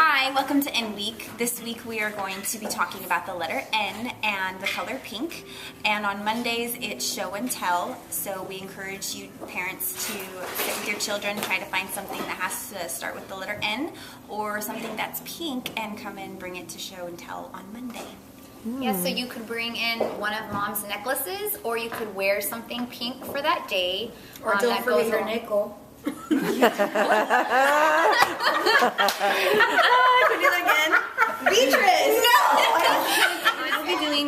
Hi, welcome to N Week. This week we are going to be talking about the letter N and the color pink. And on Mondays it's show and tell. So we encourage you parents to sit with your children, try to find something that has to start with the letter N or something that's pink and come and bring it to show and tell on Monday. Yeah, so you could bring in one of Mom's necklaces, or you could wear something pink for that day. Or don't forget your nickel. Can we do that again? Beatrice! We'll be doing,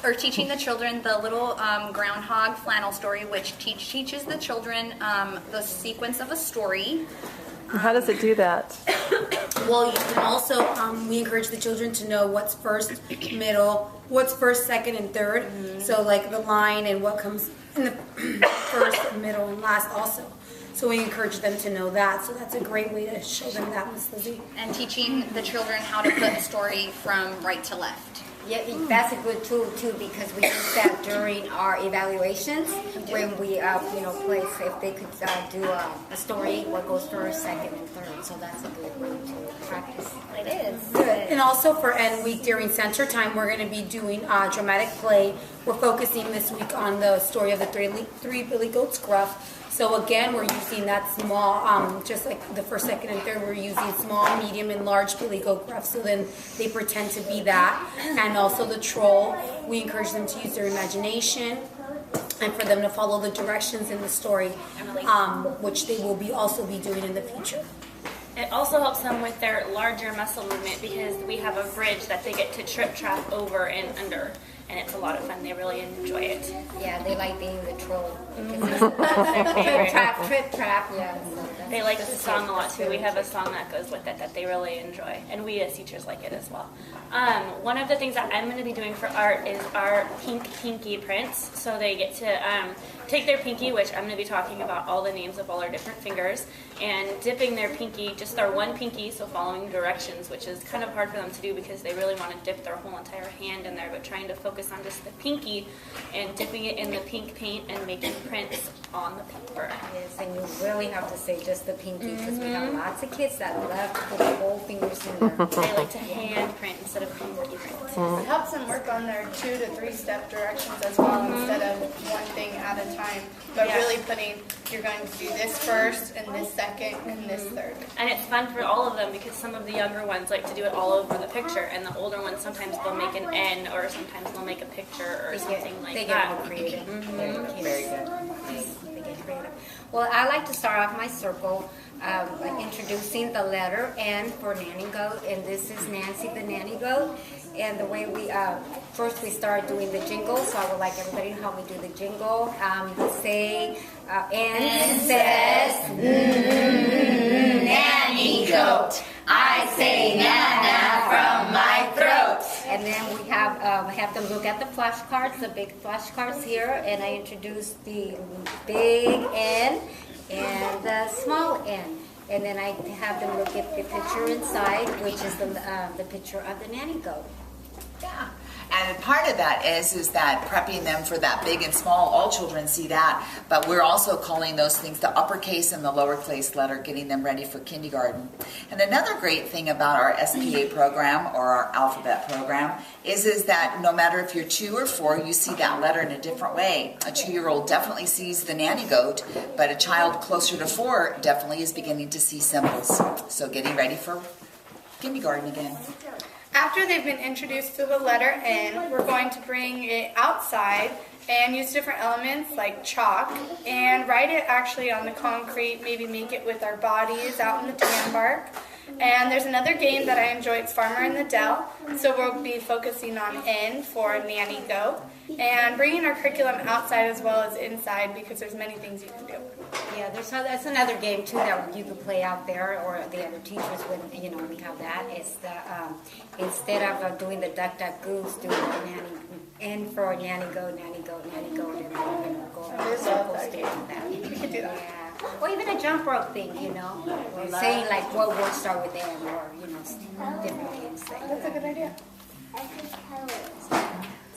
or teaching the children the little groundhog flannel story, which teaches the children the sequence of a story. How does it do that? Well, you can also, we encourage the children to know what's first, middle, what's first, second, and third. Mm-hmm. So like the line and what comes in the first, middle, and last also. So we encourage them to know that. So that's a great way to show them that, Miss Lizzie. And teaching the children how to put a story from right to left. Yeah, that's a good tool too, because we use that during our evaluations when we, place if they could do a story, what goes first, second, and third. So that's a good way to practice. It is. Good. And also for N Week during center time, we're going to be doing dramatic play. We're focusing this week on the story of the three Billy Goats gruff. So again, we're using that small, just like the first, second, and third, we're using small, medium, and large Billy Goat gruff. So then they pretend to be that. And also the troll, we encourage them to use their imagination and for them to follow the directions in the story, which they will also be doing in the future. It also helps them with their larger muscle movement because we have a bridge that they get to trip trap over and under, and it's a lot of fun. They really enjoy it. Yeah, they like being the troll. Trip trap. Yeah. They like the song a lot too. We have a song that goes with it that they really enjoy, and we as teachers like it as well. One of the things that I'm going to be doing for art is our pink pinky prints. So they get to take their pinky, which I'm going to be talking about all the names of all our different fingers, and dipping their pinky, just their one pinky, so following directions, which is kind of hard for them to do because they really want to dip their whole entire hand in there, but trying to focus on just the pinky and dipping it in the pink paint and making prints on the paper. Yes, and you really have to say just the pinky because we have lots of kids that love to put the whole fingers in there. They like to hand print instead of pinky print. It helps them work on their 2 to 3 step directions as well instead of one thing at a time. But really putting, you're going to do this first and this second and this third. And it's fun for all of them because some of the younger ones like to do it all over the picture, and the older ones sometimes they'll make an N or sometimes they'll make a picture or something like they that. Get more creative. Very good. They get creative. Well, I like to start off my circle introducing the letter N for Nanny Goat, and this is Nancy the Nanny Goat. And the way we, first we start doing the jingle, so I would like everybody to help me do the jingle. Say, N says, Nanny Goat. I say na-na from my throat. And then we have them look at the flashcards, the big flashcards here, and I introduce the big N and the small N. And then I have them look at the picture inside, which is the picture of the Nanny Goat. Yeah. And part of that is that prepping them for that big and small, all children see that, but we're also calling those things the uppercase and the lowercase letter, getting them ready for kindergarten. And another great thing about our SPA program or our alphabet program is that no matter if you're 2 or 4, you see that letter in a different way. A 2-year-old definitely sees the Nanny Goat, but a child closer to 4 definitely is beginning to see symbols. So getting ready for kindergarten again. After they've been introduced to the letter N, we're going to bring it outside and use different elements like chalk and write it actually on the concrete, maybe make it with our bodies out in the tan bark. And there's another game that I enjoy, it's Farmer in the Dell. So we'll be focusing on N for Nanny Goat and bringing our curriculum outside as well as inside because there's many things you can do. Yeah, that's another game too that you could play out there, or the other teachers when we have that. Is the instead of doing the duck goose, doing the nanny N for Nanny Goat, and then go in circles doing that. You can do that. Yeah, or even a jump rope thing, or saying like what words start with N, or different games. That's a good idea.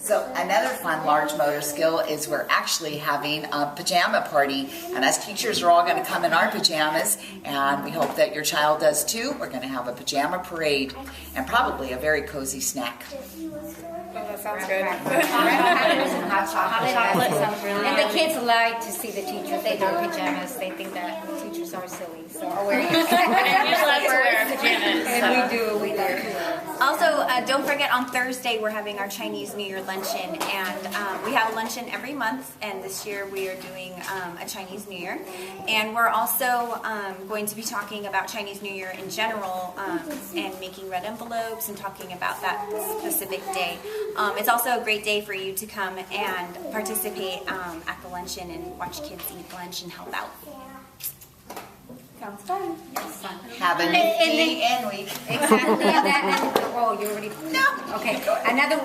So another fun large motor skill is we're actually having a pajama party, and us teachers are all going to come in our pajamas, and we hope that your child does too. We're going to have a pajama parade and probably a very cozy snack. Oh, that sounds good. Hot chocolate. Chocolate sounds really And good. the kids like to see the teachers. They wear pajamas. They think that the teachers are silly. So we're And we love to wear pajamas. and we do. Also, don't forget on Thursday we're having our Chinese New Year luncheon, and we have a luncheon every month. And this year we are doing a Chinese New Year, and we're also going to be talking about Chinese New Year in general, and making red envelopes and talking about that specific day. It's also a great day for you to come and participate at the luncheon and watch kids eat lunch and help out. Sounds fun. Have a neat day and week. Exactly. Oh, you already. No. Okay. Another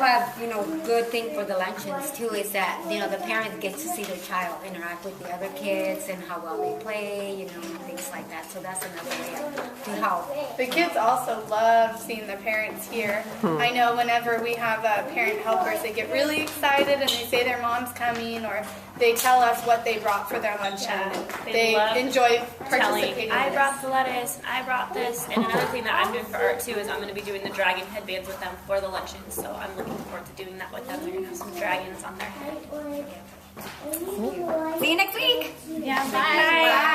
good thing for the luncheons too is that the parents get to see their child interact with the other kids and how well they play, things like that. So that's another way to help. The kids also love seeing their parents here. I know whenever we have parent helpers, they get really excited and they say their mom's coming, or they tell us what they brought for their luncheon. Yeah, They they love enjoy participating. I brought the lettuce, and I brought this. And another thing that I'm doing for art too is I'm going to be doing the dragon headbands with them for the luncheon. So I'm looking forward to doing that with them. They're going to have some dragons on their head. See you next week. Yeah, bye.